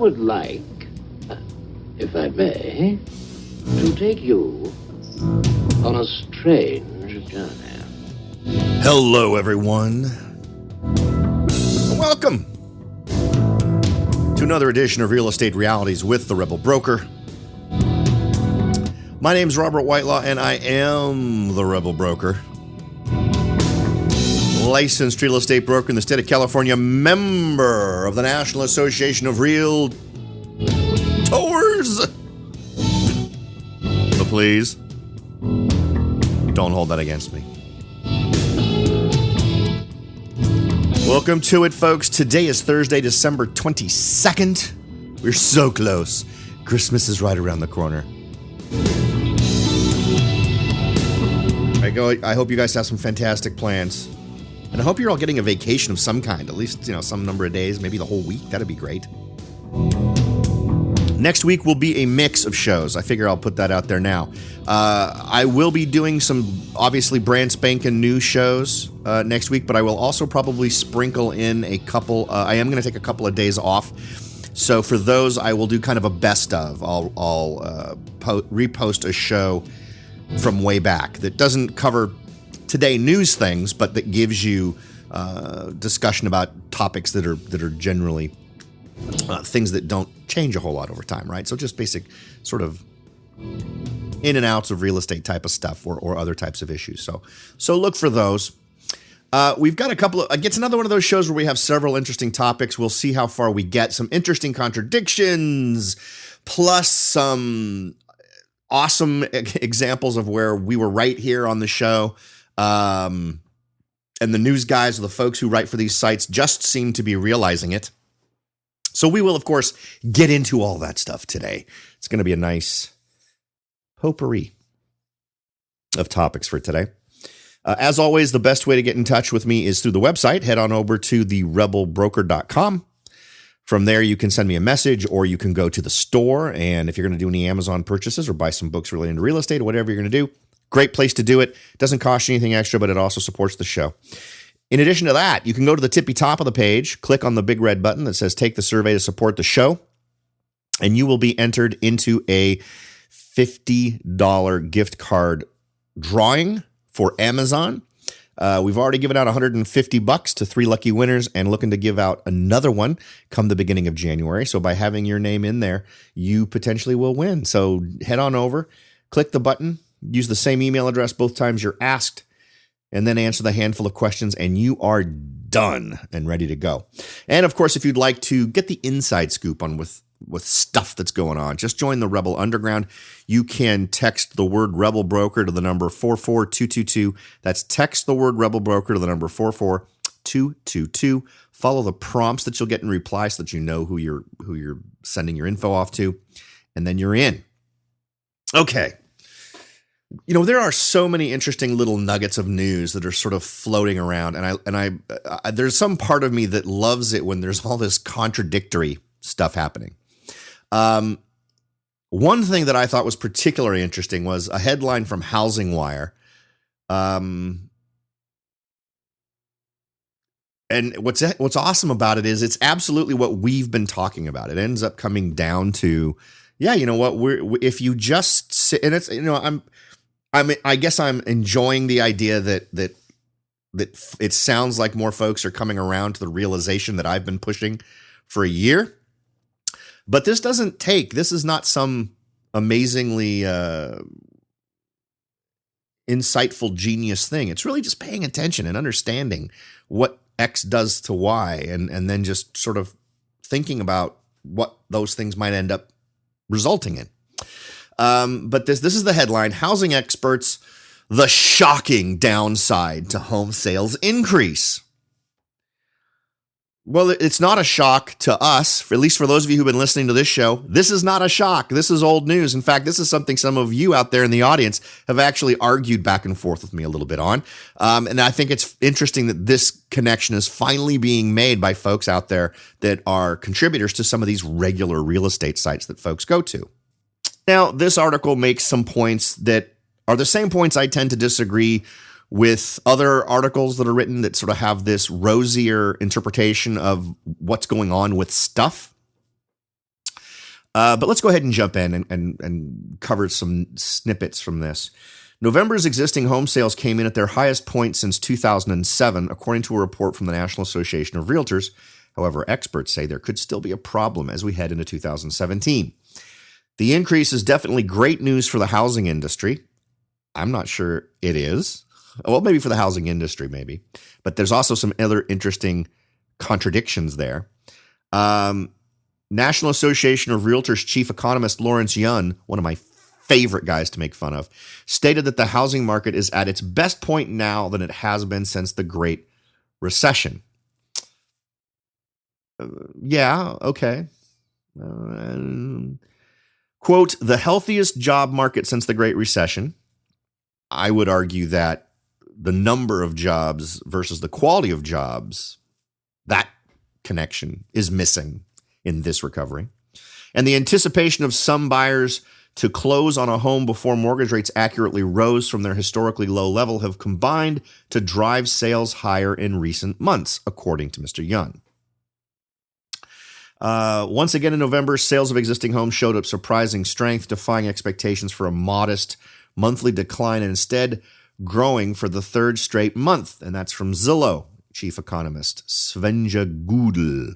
would like, if I may, to take you on a strange journey. Hello, everyone. Welcome to another edition of Real Estate Realities with the Rebel Broker. My name's Robert Whitelaw, and I am the Rebel Broker. Licensed real estate broker in the state of California, member of the National Association of Realtors. So please, don't hold that against me. Welcome to it, folks. Today is Thursday, December 22nd. We're so close. Christmas is right around the corner. I hope you guys have some fantastic plans. And I hope you're all getting a vacation of some kind, at least, some number of days, maybe the whole week. That'd be great. Next week will be a mix of shows. I figure I'll put that out there now. I will be doing some, obviously, brand spanking new shows next week, but I will also probably sprinkle in a couple. I am going to take a couple of days off. So for those, I will do kind of a best of. I'll repost a show from way back that doesn't cover today news things, but that gives you discussion about topics that are generally things that don't change a whole lot over time, right? So just basic sort of in and outs of real estate type of stuff or other types of issues. So look for those. We've got a couple of, it's another one of those shows where we have several interesting topics. We'll see how far we get. Some interesting contradictions, plus some awesome examples of where we were right here on the show. And the news guys or the folks who write for these sites just seem to be realizing it. So we will, of course, get into all that stuff today. It's going to be a nice potpourri of topics for today. As always, the best way to get in touch with me is through the website. Head on over to therebelbroker.com. From there, you can send me a message, or you can go to the store. And if you're going to do any Amazon purchases or buy some books relating to real estate or whatever you're going to do, great place to do it. Doesn't cost you anything extra, but it also supports the show. In addition to that, you can go to the tippy top of the page, click on the big red button that says take the survey to support the show, and you will be entered into a $50 gift card drawing for Amazon. We've already given out $150 to 3 lucky winners and looking to give out another one come the beginning of January. So by having your name in there, you potentially will win. So head on over, click the button, use the same email address both times you're asked, and then answer the handful of questions, and you are done and ready to go. And of course, if you'd like to get the inside scoop on with stuff that's going on, just join the Rebel Underground. You can text the word Rebel Broker to the number 44222. That's text the word Rebel Broker to the number 44222. Follow the prompts that you'll get in reply so that you know who you're sending your info off to, and then you're in. Okay. There are so many interesting little nuggets of news that are sort of floating around, and I there's some part of me that loves it when there's all this contradictory stuff happening. One thing that I thought was particularly interesting was a headline from Housing Wire. And what's awesome about it is it's absolutely what we've been talking about. It ends up coming down to, if you just sit, and it's, I guess I'm enjoying the idea that it sounds like more folks are coming around to the realization that I've been pushing for a year. But this is not some amazingly insightful genius thing. It's really just paying attention and understanding what X does to Y, and then just sort of thinking about what those things might end up resulting in. But this is the headline: Housing experts, the shocking downside to home sales increase. Well, it's not a shock to us, at least for those of you who've been listening to this show. This is not a shock. This is old news. In fact, this is something some of you out there in the audience have actually argued back and forth with me a little bit on. And I think it's interesting that this connection is finally being made by folks out there that are contributors to some of these regular real estate sites that folks go to. Now, this article makes some points that are the same points I tend to disagree with other articles that are written that sort of have this rosier interpretation of what's going on with stuff. But let's go ahead and jump in and cover some snippets from this. November's existing home sales came in at their highest point since 2007, according to a report from the National Association of Realtors. However, experts say there could still be a problem as we head into 2017. The increase is definitely great news for the housing industry. I'm not sure it is. Well, maybe for the housing industry, maybe. But there's also some other interesting contradictions there. National Association of Realtors chief economist Lawrence Yun, one of my favorite guys to make fun of, stated that the housing market is at its best point now than it has been since the Great Recession. Yeah, okay. Quote, the healthiest job market since the Great Recession. I would argue that the number of jobs versus the quality of jobs, that connection is missing in this recovery. And the anticipation of some buyers to close on a home before mortgage rates accurately rose from their historically low level have combined to drive sales higher in recent months, according to Mr. Yun. Once again in November, sales of existing homes showed up surprising strength, defying expectations for a modest monthly decline and instead growing for the third straight month. And that's from Zillow chief economist Svenja Gudel.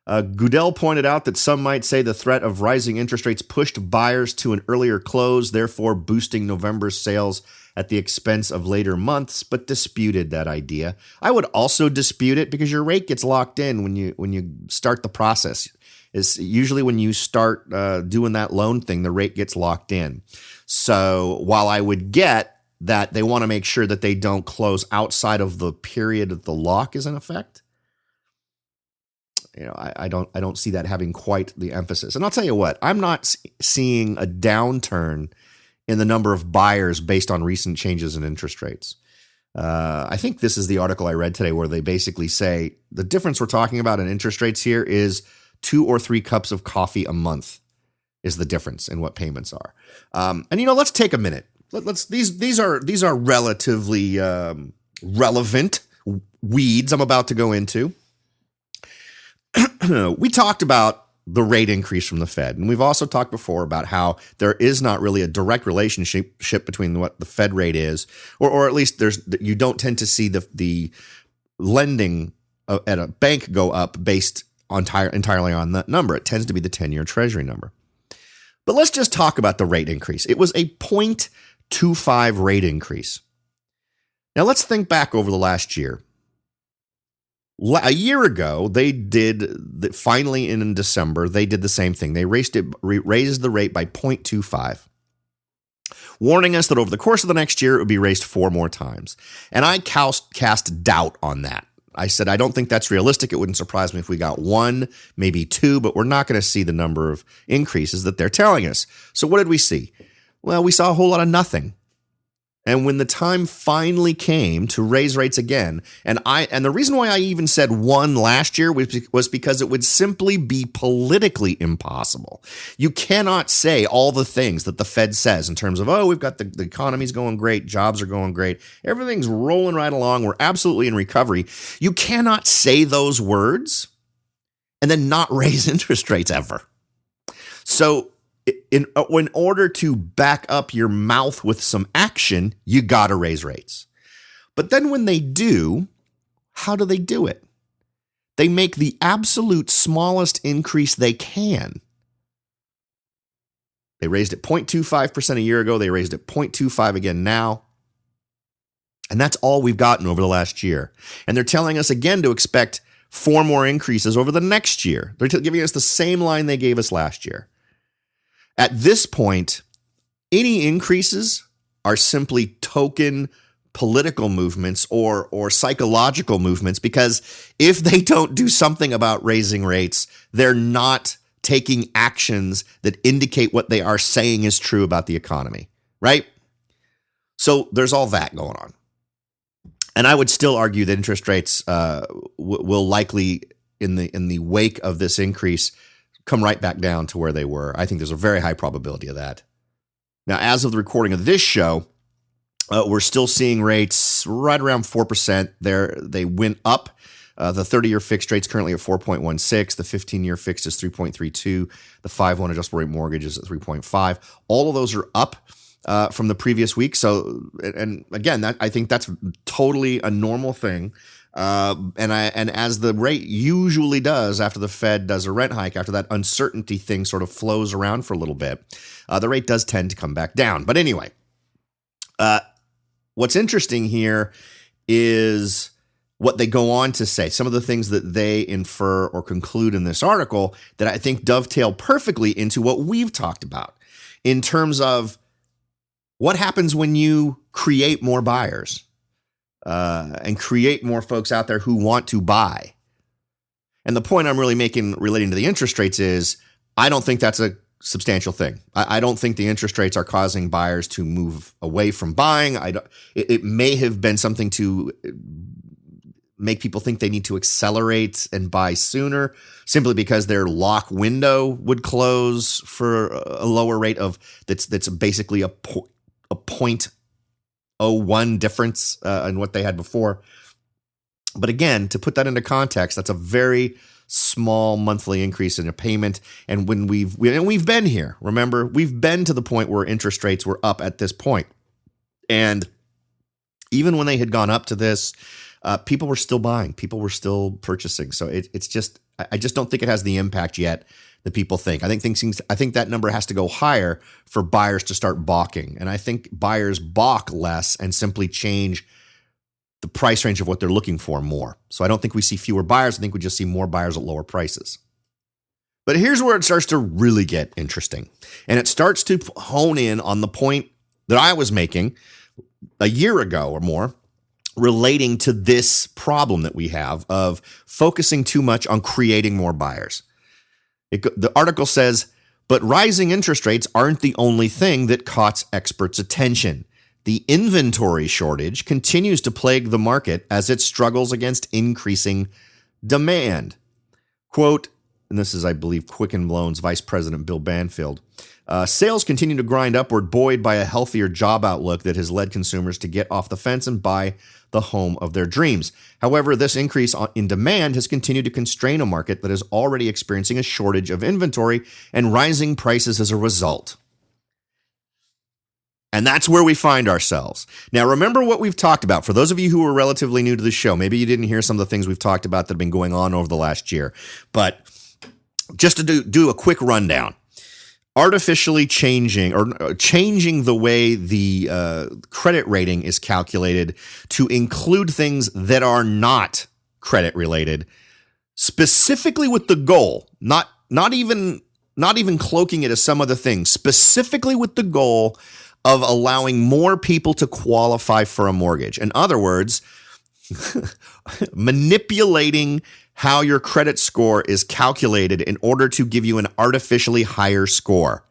Gudel pointed out that some might say the threat of rising interest rates pushed buyers to an earlier close, therefore boosting November's sales at the expense of later months, but disputed that idea. I would also dispute it because your rate gets locked in when you start the process. It's usually when you start doing that loan thing, the rate gets locked in. So while I would get that they want to make sure that they don't close outside of the period that the lock is in effect, I don't see that having quite the emphasis. And I'll tell you what, I'm not seeing a downturn in the number of buyers based on recent changes in interest rates. I think this is the article I read today where they basically say the difference we're talking about in interest rates here is 2 or 3 cups of coffee a month is the difference in what payments are. And let's take a minute. These are relatively relevant weeds I'm about to go into. We talked about the rate increase from the Fed, and we've also talked before about how there is not really a direct relationship between what the Fed rate is, or at least you don't tend to see the lending at a bank go up based entirely on that number. It tends to be the 10-year Treasury number. But let's just talk about the rate increase. It was a 0.25 rate increase. Now let's think back over the last year. A year ago, they did, finally in December, they did the same thing. They raised the rate by 0.25, warning us that over the course of the next year, it would be raised 4 more times. And I cast doubt on that. I said, I don't think that's realistic. It wouldn't surprise me if we got 1, maybe 2, but we're not going to see the number of increases that they're telling us. So what did we see? Well, we saw a whole lot of nothing. And when the time finally came to raise rates again, and the reason why I even said 1 last year was because it would simply be politically impossible. You cannot say all the things that the Fed says in terms of, we've got the economy's going great, jobs are going great, everything's rolling right along, we're absolutely in recovery. You cannot say those words and then not raise interest rates ever. So in order to back up your mouth with some action, you got to raise rates. But then when they do, how do they do it? They make the absolute smallest increase they can. They raised it 0.25% a year ago. They raised it 0.25 again now. And that's all we've gotten over the last year. And they're telling us again to expect 4 more increases over the next year. They're giving us the same line they gave us last year. At this point, any increases are simply token political movements or psychological movements, because if they don't do something about raising rates, they're not taking actions that indicate what they are saying is true about the economy, right? So there's all that going on. And I would still argue that interest rates will likely, in the wake of this increase, come right back down to where they were. I think there's a very high probability of that. Now, as of the recording of this show, we're still seeing rates right around 4%. They went up The 30-year fixed rate's currently at 4.16. The 15-year fixed is 3.32. The 5/1 adjustable rate mortgage is at 3.5. All of those are up from the previous week. So, and again, I think that's totally a normal thing. And as the rate usually does after the Fed does a rent hike, after that uncertainty thing sort of flows around for a little bit, the rate does tend to come back down. But anyway, what's interesting here is what they go on to say, some of the things that they infer or conclude in this article that I think dovetail perfectly into what we've talked about in terms of what happens when you create more buyers and create more folks out there who want to buy. And the point I'm really making relating to the interest rates is I don't think that's a substantial thing. I don't think the interest rates are causing buyers to move away from buying. It may have been something to make people think they need to accelerate and buy sooner simply because their lock window would close for a lower rate of that's basically a 0.01 difference in what they had before. But again, to put that into context, that's a very small monthly increase in a payment. And when we've been here, remember, we've been to the point where interest rates were up at this point. And even when they had gone up to this, people were still buying, people were still purchasing. So it's just, I just don't think it has the impact yet that people think. I think that number has to go higher for buyers to start balking. And I think buyers balk less and simply change the price range of what they're looking for more. So I don't think we see fewer buyers. I think we just see more buyers at lower prices. But here's where it starts to really get interesting. And it starts to hone in on the point that I was making a year ago or more relating to this problem that we have of focusing too much on creating more buyers. The article says, but rising interest rates aren't the only thing that caught experts' attention. The inventory shortage continues to plague the market as it struggles against increasing demand. Quote, and this is, I believe, Quicken Loans Vice President Bill Banfield, sales continue to grind upward, buoyed by a healthier job outlook that has led consumers to get off the fence and buy the home of their dreams. However, this increase in demand has continued to constrain a market that is already experiencing a shortage of inventory and rising prices as a result. And that's where we find ourselves. Now, remember what we've talked about. For those of you who are relatively new to the show, maybe you didn't hear some of the things we've talked about that have been going on over the last year. But just to do a quick rundown, artificially changing the way the credit rating is calculated to include things that are not credit related, specifically with the goal, not even cloaking it as some other thing, specifically with the goal of allowing more people to qualify for a mortgage. In other words, manipulating how your credit score is calculated in order to give you an artificially higher score.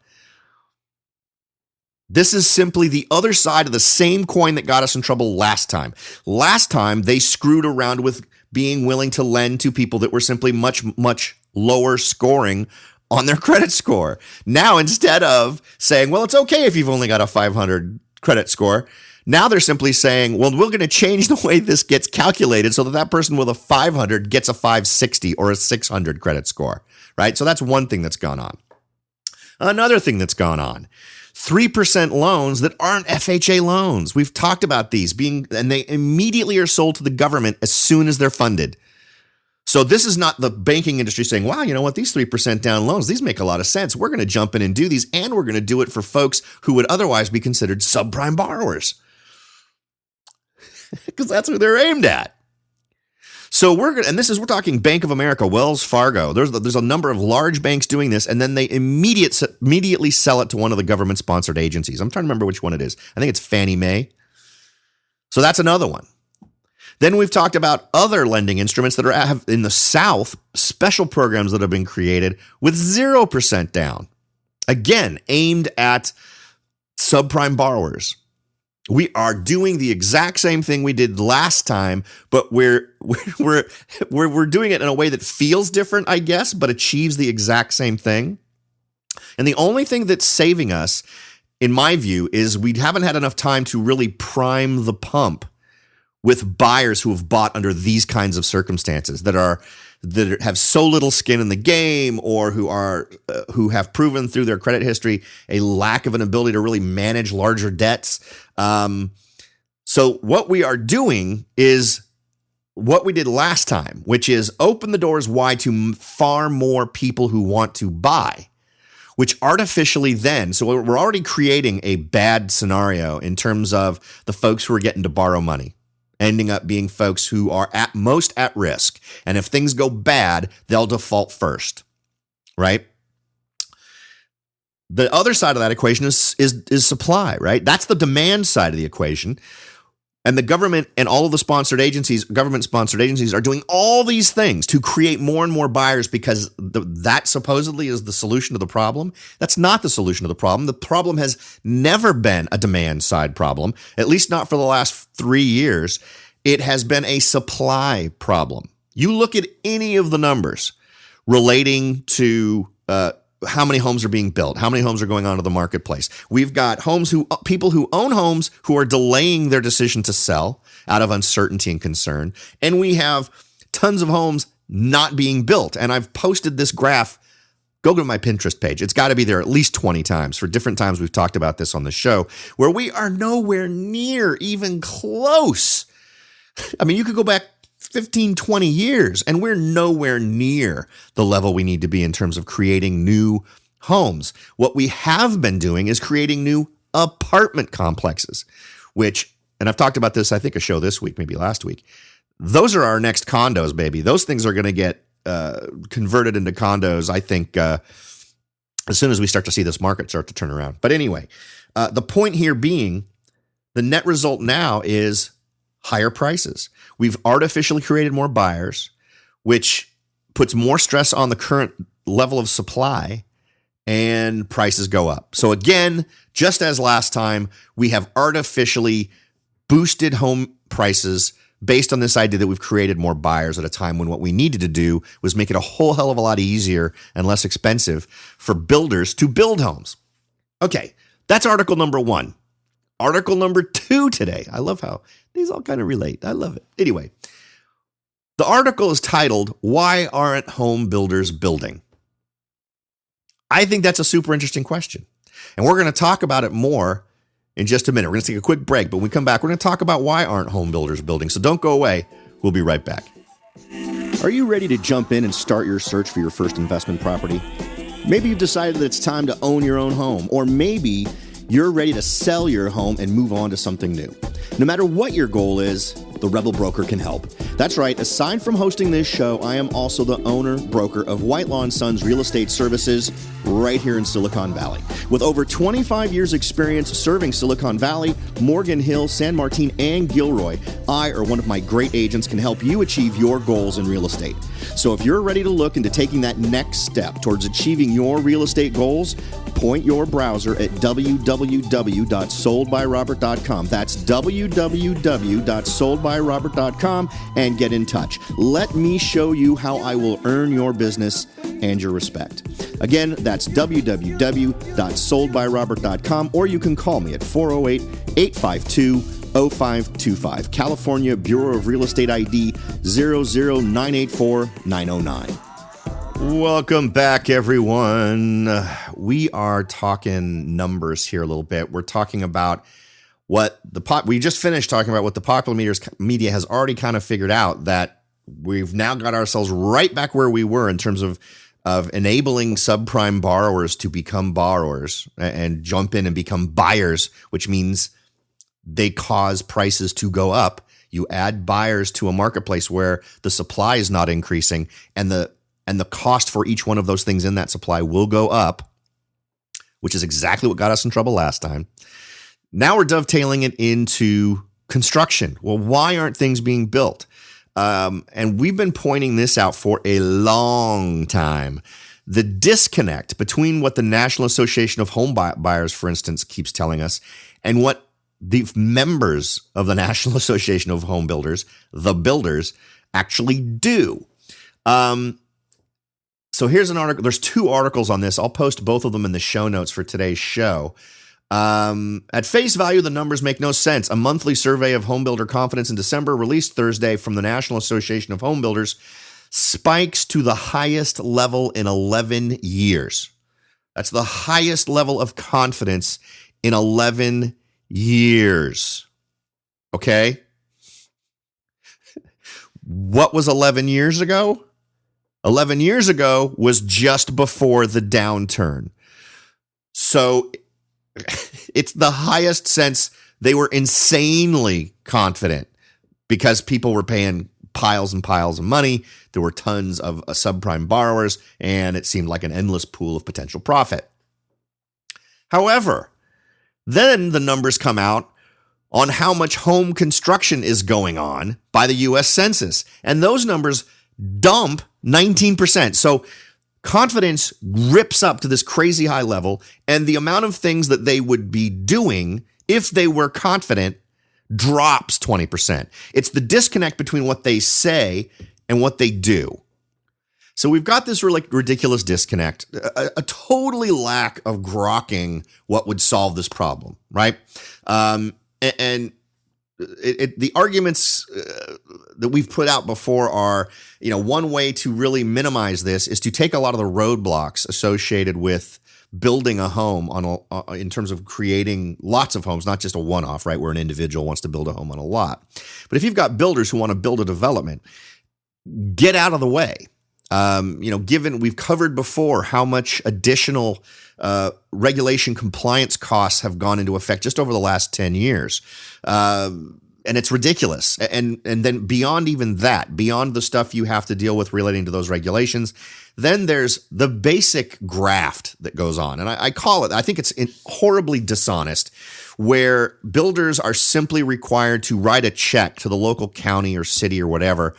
This is simply the other side of the same coin that got us in trouble last time. Last time, they screwed around with being willing to lend to people that were simply much, much lower scoring on their credit score. Now, instead of saying, well, it's okay if you've only got a 500 credit score, now they're simply saying, well, we're going to change the way this gets calculated so that that person with a 500 gets a 560 or a 600 credit score, right? So that's one thing that's gone on. Another thing that's gone on, 3% loans that aren't FHA loans. We've talked about these and they immediately are sold to the government as soon as they're funded. So this is not the banking industry saying, wow, you know what, these 3% down loans, these make a lot of sense. We're going to jump in and do these, and we're going to do it for folks who would otherwise be considered subprime borrowers. Because that's who they're aimed at. So we're talking Bank of America, Wells Fargo. There's a number of large banks doing this, and then they immediately sell it to one of the government-sponsored agencies. I'm trying to remember which one it is. I think it's Fannie Mae. So that's another one. Then we've talked about other lending instruments that have in the South, special programs that have been created with 0% down. Again, aimed at subprime borrowers. We are doing the exact same thing we did last time, but we're doing it in a way that feels different, I guess, but achieves the exact same thing. And the only thing that's saving us, in my view, is we haven't had enough time to really prime the pump with buyers who have bought under these kinds of circumstances that have so little skin in the game, or who have proven through their credit history a lack of an ability to really manage larger debts. So what we are doing is what we did last time, which is open the doors wide to far more people who want to buy, which artificially then, so we're already creating a bad scenario in terms of the folks who are getting to borrow money, ending up being folks who are at most at risk. And if things go bad, they'll default first, right? The other side of that equation is supply, right? That's the demand side of the equation. And the government and all of the government-sponsored agencies are doing all these things to create more and more buyers because that supposedly is the solution to the problem. That's not the solution to the problem. The problem has never been a demand-side problem, at least not for the last 3 years. It has been a supply problem. You look at any of the numbers relating to how many homes are being built, how many homes are going onto the marketplace. We've got people who own homes who are delaying their decision to sell out of uncertainty and concern. And we have tons of homes not being built. And I've posted this graph. Go to my Pinterest page. It's got to be there at least 20 times. For different times we've talked about this on the show, where we are nowhere near even close. I mean, you could go back 15, 20 years, and we're nowhere near the level we need to be in terms of creating new homes. What we have been doing is creating new apartment complexes, which, and I've talked about this, I think, a show this week, maybe last week. Those are our next condos, baby. Those things are going to get converted into condos, I think, as soon as we start to see this market start to turn around. But anyway, the point here being, the net result now is higher prices. We've artificially created more buyers, which puts more stress on the current level of supply, and prices go up. So again, just as last time, we have artificially boosted home prices based on this idea that we've created more buyers at a time when what we needed to do was make it a whole hell of a lot easier and less expensive for builders to build homes. Okay, that's article number 1. Article number 2 today. I love how these all kind of relate. I love it. Anyway, the article is titled, "Why Aren't Home Builders Building?" I think that's a super interesting question. And we're going to talk about it more in just a minute. We're going to take a quick break, but when we come back, we're going to talk about why aren't home builders building. So don't go away. We'll be right back. Are you ready to jump in and start your search for your first investment property? Maybe you've decided that it's time to own your own home, or maybe you're ready to sell your home and move on to something new. No matter what your goal is, the Rebel Broker can help. That's right. Aside from hosting this show, I am also the owner broker of Whitelaw & Sons Real Estate Services right here in Silicon Valley. With over 25 years experience serving Silicon Valley, Morgan Hill, San Martin, and Gilroy, I or one of my great agents can help you achieve your goals in real estate. So if you're ready to look into taking that next step towards achieving your real estate goals, point your browser at www.soldbyrobert.com. That's www.soldbyrobert.com and get in touch. Let me show you how I will earn your business and your respect. Again, that's www.soldbyrobert.com, or you can call me at 408-852-0525. California Bureau of Real Estate ID 00984-909. Welcome back, everyone. We are talking numbers here a little bit. We're talking about what we just finished talking about what the popular media has already kind of figured out, that we've now got ourselves right back where we were in terms of enabling subprime borrowers to become borrowers and jump in and become buyers, which means they cause prices to go up. You add buyers to a marketplace where the supply is not increasing, and the cost for each one of those things in that supply will go up, which is exactly what got us in trouble last time. Now we're dovetailing it into construction. Well, why aren't things being built? And we've been pointing this out for a long time. The disconnect between what the National Association of Home Buyers, for instance, keeps telling us, and what the members of the National Association of Home Builders, the builders, actually do. So here's an article. There's 2 articles on this. I'll post both of them in the show notes for today's show. At face value, the numbers make no sense. A monthly survey of homebuilder confidence in December, released Thursday from the National Association of Home Builders, spikes to the highest level in 11 years. That's the highest level of confidence in 11 years. Okay? What was 11 years ago? 11 years ago was just before the downturn. So it's the highest since they were insanely confident because people were paying piles and piles of money. There were tons of subprime borrowers, and it seemed like an endless pool of potential profit. However, then the numbers come out on how much home construction is going on by the U.S. Census, and those numbers dump 19%. So confidence rips up to this crazy high level, and the amount of things that they would be doing if they were confident drops 20%. It's the disconnect between what they say and what they do. So we've got this really ridiculous disconnect, a totally lack of grokking what would solve this problem, right? The arguments that we've put out before are, one way to really minimize this is to take a lot of the roadblocks associated with building a home in terms of creating lots of homes, not just a one-off, right, where an individual wants to build a home on a lot. But if you've got builders who want to build a development, get out of the way. Given we've covered before how much additional regulation compliance costs have gone into effect just over the last 10 years. And it's ridiculous. And then beyond even that, beyond the stuff you have to deal with relating to those regulations, then there's the basic graft that goes on. And I think it's horribly dishonest, where builders are simply required to write a check to the local county or city or whatever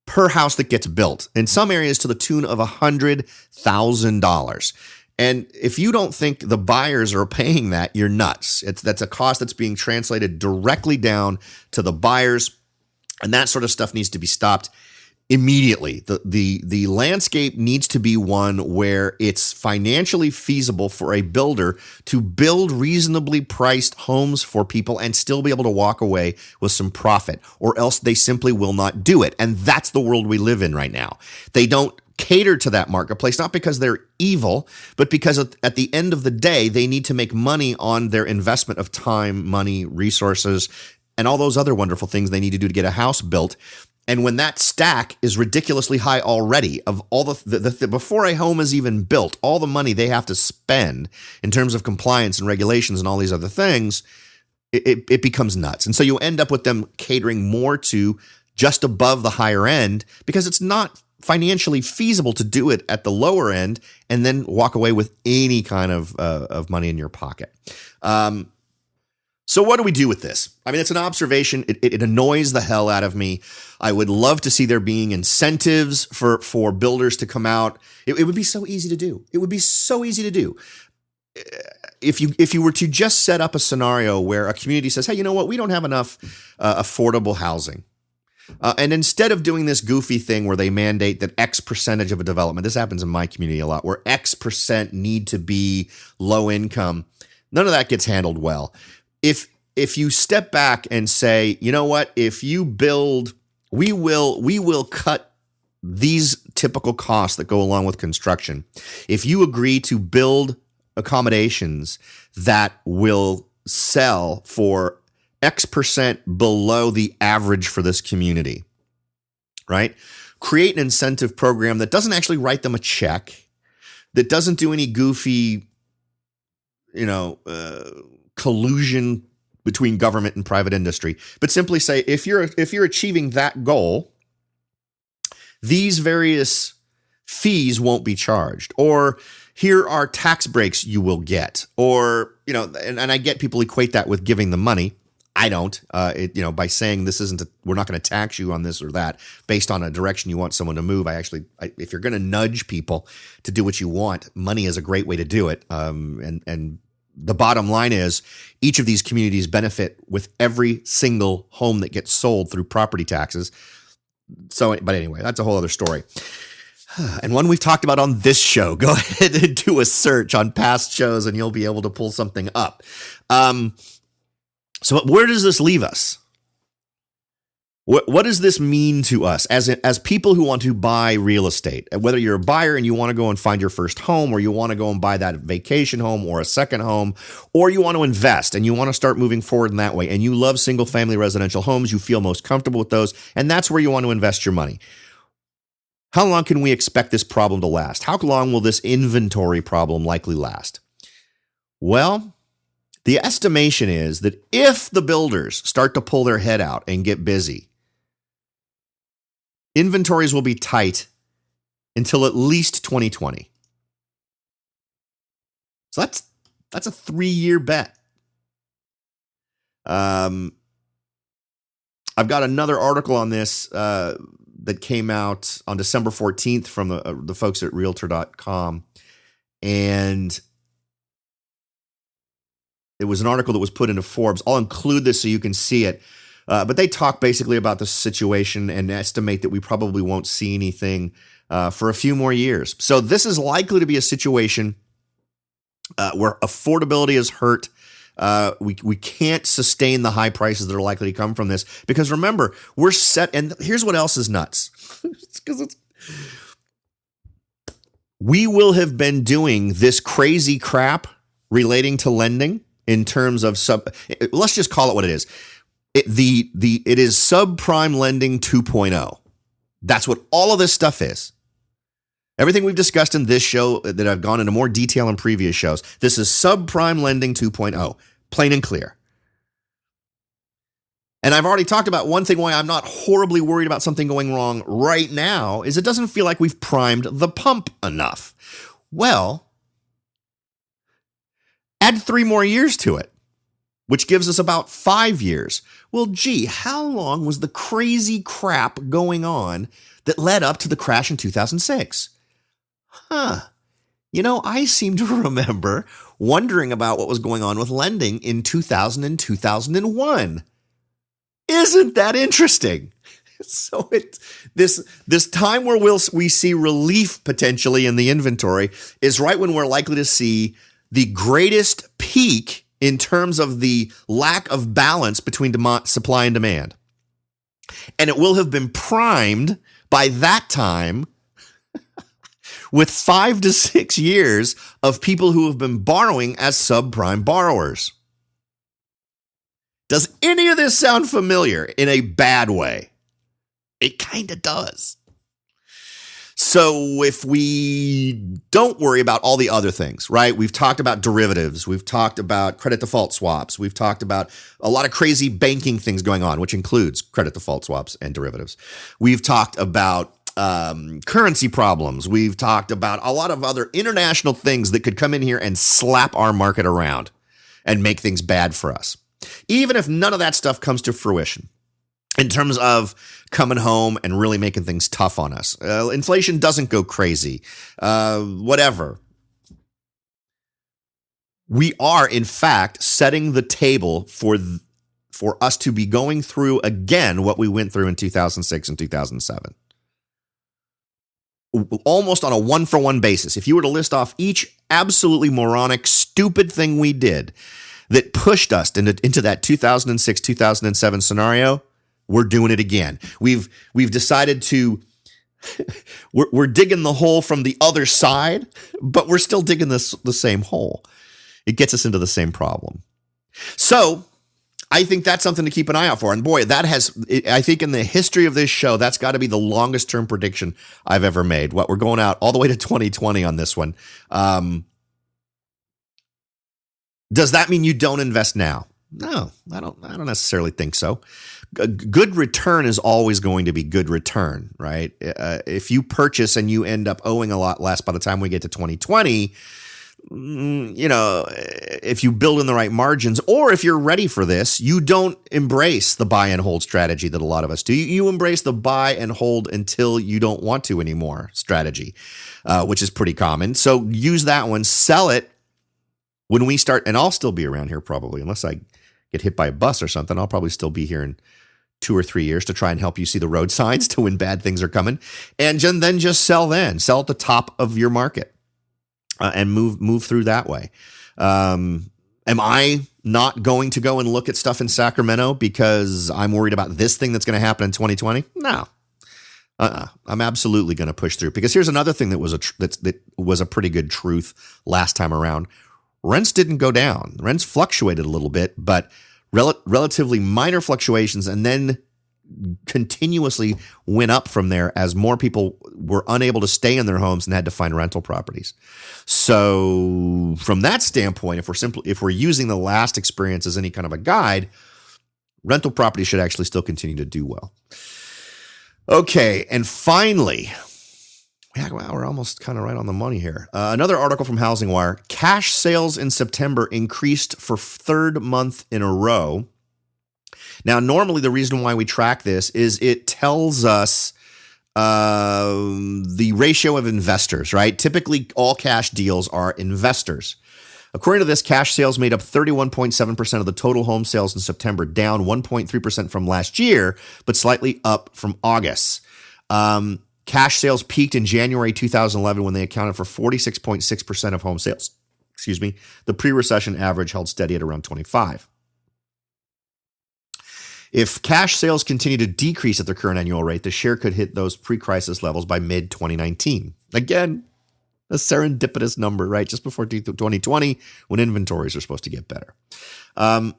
per house that gets built, in some areas to the tune of $100,000. And if you don't think the buyers are paying that, you're nuts. That's a cost that's being translated directly down to the buyers, and that sort of stuff needs to be stopped immediately. The landscape needs to be one where it's financially feasible for a builder to build reasonably priced homes for people and still be able to walk away with some profit, or else they simply will not do it. And that's the world we live in right now. They don't cater to that marketplace, not because they're evil, but because at the end of the day, they need to make money on their investment of time, money, resources, and all those other wonderful things they need to do to get a house built. And when that stack is ridiculously high already, of all the before a home is even built, all the money they have to spend in terms of compliance and regulations and all these other things, it becomes nuts. And so you end up with them catering more to just above the higher end, because it's not financially feasible to do it at the lower end and then walk away with any kind of money in your pocket. So what do we do with this? I mean, it's an observation. It annoys the hell out of me. I would love to see there being incentives for builders to come out. It would be so easy to do. It would be so easy to do. If you were to just set up a scenario where a community says, hey, you know what? We don't have enough affordable housing. And instead of doing this goofy thing where they mandate that X percentage of a development, this happens in my community a lot, where X percent need to be low income, none of that gets handled well. If you step back and say, you know what, if you build, we will cut these typical costs that go along with construction. If you agree to build accommodations that will sell for X percent below the average for this community, right? Create an incentive program that doesn't actually write them a check, that doesn't do any goofy, collusion between government and private industry, but simply say, if you're achieving that goal, these various fees won't be charged, or here are tax breaks you will get, or, and I get people equate that with giving them money. I don't, by saying we're not going to tax you on this or that based on a direction you want someone to move. If you're going to nudge people to do what you want, money is a great way to do it. And the bottom line is each of these communities benefit with every single home that gets sold through property taxes. So, but anyway, that's a whole other story. And one we've talked about on this show. Go ahead and do a search on past shows and you'll be able to pull something up. So where does this leave us? What does this mean to us as people who want to buy real estate? Whether you're a buyer and you want to go and find your first home, or you want to go and buy that vacation home or a second home, or you want to invest and you want to start moving forward in that way, and you love single family residential homes, you feel most comfortable with those, and that's where you want to invest your money. How long can we expect this problem to last? How long will this inventory problem likely last? Well, the estimation is that if the builders start to pull their head out and get busy, inventories will be tight until at least 2020. So that's a 3-year bet. I've got another article on this that came out on December 14th from the folks at Realtor.com, and it was an article that was put into Forbes. I'll include this so you can see it. But they talk basically about the situation and estimate that we probably won't see anything for a few more years. So this is likely to be a situation where affordability is hurt. We can't sustain the high prices that are likely to come from this, because remember, we're set. And here's what else is nuts. We will have been doing this crazy crap relating to lending in terms of let's just call it what it is. It is subprime lending 2.0. That's what all of this stuff is. Everything we've discussed in this show that I've gone into more detail in previous shows, this is subprime lending 2.0, plain and clear. And I've already talked about one thing why I'm not horribly worried about something going wrong right now is it doesn't feel like we've primed the pump enough. Well, add 3 more years to it, which gives us about 5 years. Well, gee, how long was the crazy crap going on that led up to the crash in 2006? I seem to remember wondering about what was going on with lending in 2000 and 2001. Isn't that interesting? So this time where we see relief potentially in the inventory is right when we're likely to see the greatest peak in terms of the lack of balance between supply and demand. And it will have been primed by that time with 5 to 6 years of people who have been borrowing as subprime borrowers. Does any of this sound familiar in a bad way? It kind of does. So if we don't worry about all the other things, right? We've talked about derivatives. We've talked about credit default swaps. We've talked about a lot of crazy banking things going on, which includes credit default swaps and derivatives. We've talked about currency problems. We've talked about a lot of other international things that could come in here and slap our market around and make things bad for us. Even if none of that stuff comes to fruition, in terms of coming home and really making things tough on us. Inflation doesn't go crazy. Whatever. We are, in fact, setting the table for us to be going through again what we went through in 2006 and 2007. Almost on a one-for-one basis. If you were to list off each absolutely moronic, stupid thing we did that pushed us into that 2006, 2007 scenario, we're doing it again. We've decided to, we're digging the hole from the other side, but we're still digging the same hole. It gets us into the same problem. So I think that's something to keep an eye out for. And boy, I think in the history of this show, that's got to be the longest term prediction I've ever made. We're going out all the way to 2020 on this one. Does that mean you don't invest now? No, I don't necessarily think so. A good return is always going to be good return, right? If you purchase and you end up owing a lot less by the time we get to 2020, if you build in the right margins, or if you're ready for this, you don't embrace the buy and hold strategy that a lot of us do. You embrace the buy and hold until you don't want to anymore strategy, which is pretty common. So use that one, sell it when we start, and I'll still be around here probably, unless I get hit by a bus or something. I'll probably still be here in 2 or 3 years to try and help you see the road signs to when bad things are coming, and then just sell at the top of your market and move through that way. Am I not going to go and look at stuff in Sacramento because I'm worried about this thing that's going to happen in 2020? No. I'm absolutely going to push through, because here's another thing that was a pretty good truth last time around. Rents didn't go down. Rents fluctuated a little bit, but relatively minor fluctuations, and then continuously went up from there as more people were unable to stay in their homes and had to find rental properties. So from that standpoint, if we're using the last experience as any kind of a guide, rental properties should actually still continue to do well. Okay, and finally, wow, we're almost kind of right on the money here. Another article from Housing Wire: cash sales in September increased for third month in a row. Now, normally the reason why we track this is it tells us the ratio of investors, right? Typically, all cash deals are investors. According to this, cash sales made up 31.7% of the total home sales in September, down 1.3% from last year, but slightly up from August. Cash sales peaked in January 2011 when they accounted for 46.6% of home sales. The pre-recession average held steady at around 25%. If cash sales continue to decrease at their current annual rate, the share could hit those pre-crisis levels by mid-2019. Again, a serendipitous number, right? Just before 2020, when inventories are supposed to get better. I'm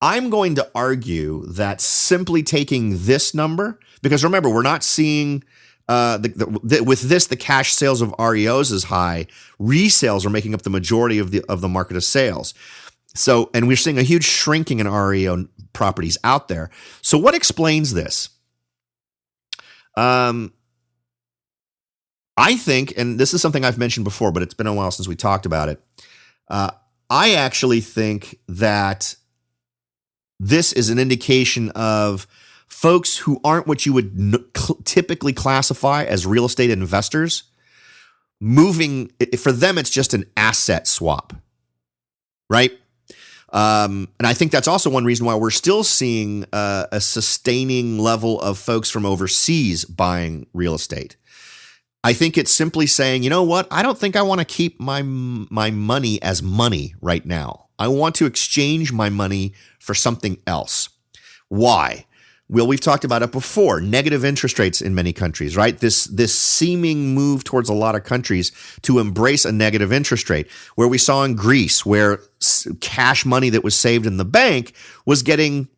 going to argue that simply taking this number, because remember, we're not seeing with this, the cash sales of REOs is high. Resales are making up the majority of the market of sales. So, and we're seeing a huge shrinking in REO properties out there. So what explains this? I think, and this is something I've mentioned before, but it's been a while since we talked about it. I actually think that this is an indication of folks who aren't what you would typically classify as real estate investors moving. For them, it's just an asset swap, right? And I think that's also one reason why we're still seeing a sustaining level of folks from overseas buying real estate. I think it's simply saying, you know what? I don't think I want to keep my money as money right now. I want to exchange my money for something else. Why? Well, we've talked about it before. Negative interest rates in many countries, right? This seeming move towards a lot of countries to embrace a negative interest rate, where we saw in Greece, where cash money that was saved in the bank was getting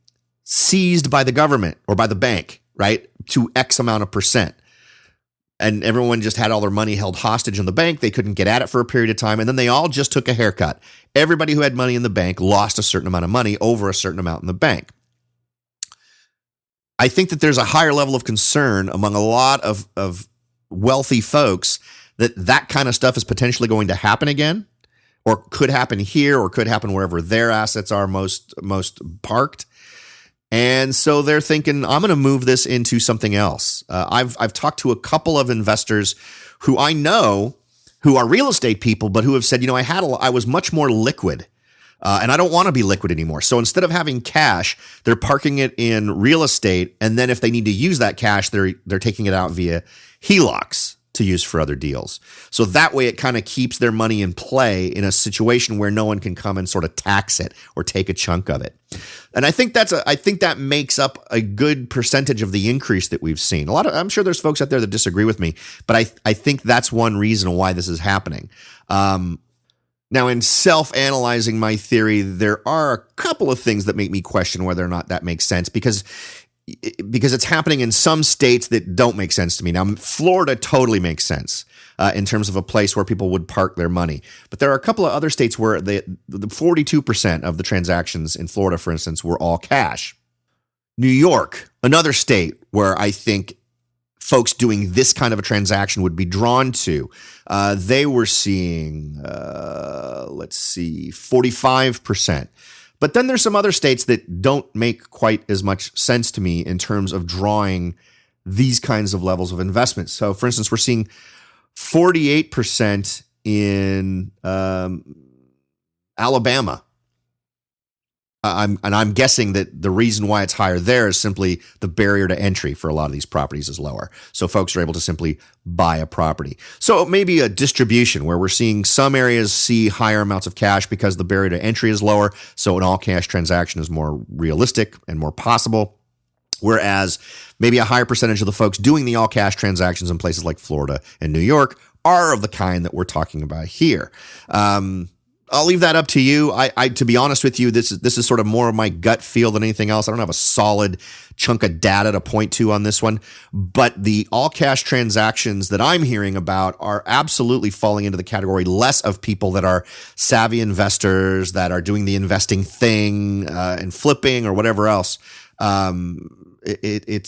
seized by the government or by the bank, right? To X amount of percent. And everyone just had all their money held hostage in the bank. They couldn't get at it for a period of time. And then they all just took a haircut. Everybody who had money in the bank lost a certain amount of money over a certain amount in the bank. I think that there's a higher level of concern among a lot of wealthy folks that kind of stuff is potentially going to happen again, or could happen here, or could happen wherever their assets are most parked. And so they're thinking, I'm going to move this into something else. I've talked to a couple of investors who I know who are real estate people, but who have said, I was much more liquid. And I don't want to be liquid anymore. So instead of having cash, they're parking it in real estate. And then if they need to use that cash, they're taking it out via HELOCs to use for other deals. So that way it kind of keeps their money in play in a situation where no one can come and sort of tax it or take a chunk of it. And I think that makes up a good percentage of the increase that we've seen. I'm sure there's folks out there that disagree with me, but I think that's one reason why this is happening. Now, in self-analyzing my theory, there are a couple of things that make me question whether or not that makes sense, because it's happening in some states that don't make sense to me. Now, Florida totally makes sense in terms of a place where people would park their money. But there are a couple of other states where the 42% of the transactions in Florida, for instance, were all cash. New York, another state where I think folks doing this kind of a transaction would be drawn to. They were seeing, 45%. But then there's some other states that don't make quite as much sense to me in terms of drawing these kinds of levels of investment. So, for instance, we're seeing 48% in Alabama. I'm guessing that the reason why it's higher there is simply the barrier to entry for a lot of these properties is lower. So folks are able to simply buy a property. So maybe a distribution where we're seeing some areas see higher amounts of cash because the barrier to entry is lower. So an all cash transaction is more realistic and more possible. Whereas maybe a higher percentage of the folks doing the all cash transactions in places like Florida and New York are of the kind that we're talking about here. I'll leave that up to you. I to be honest with you, this is sort of more of my gut feel than anything else. I don't have a solid chunk of data to point to on this one, but the all cash transactions that I'm hearing about are absolutely falling into the category less of people that are savvy investors that are doing the investing thing and flipping or whatever else. It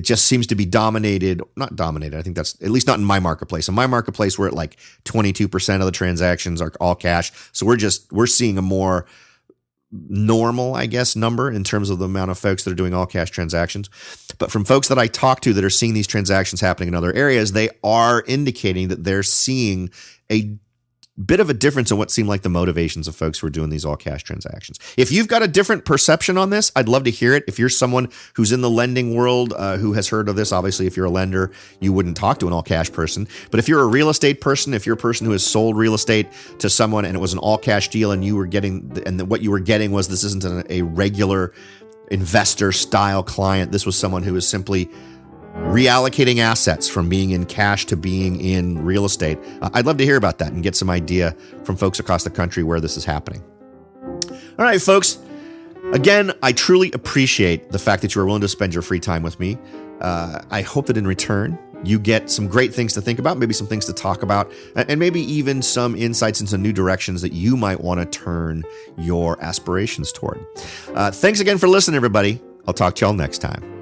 just seems to be not dominated. I think that's at least not in my marketplace. In my marketplace, we're at like 22% of the transactions are all cash. So we're seeing a more normal, I guess, number in terms of the amount of folks that are doing all cash transactions. But from folks that I talk to that are seeing these transactions happening in other areas, they are indicating that they're seeing a bit of a difference in what seemed like the motivations of folks who are doing these all cash transactions. If you've got a different perception on this, I'd love to hear it. If you're someone who's in the lending world who has heard of this, obviously, if you're a lender, you wouldn't talk to an all cash person. But if you're a real estate person, if you're a person who has sold real estate to someone and it was an all cash deal and what you were getting was this isn't a regular investor style client. This was someone who is simply reallocating assets from being in cash to being in real estate. I'd love to hear about that and get some idea from folks across the country where this is happening. All right, folks. Again, I truly appreciate the fact that you are willing to spend your free time with me. I hope that in return, you get some great things to think about, maybe some things to talk about, and maybe even some insights into new directions that you might want to turn your aspirations toward. Thanks again for listening, everybody. I'll talk to y'all next time.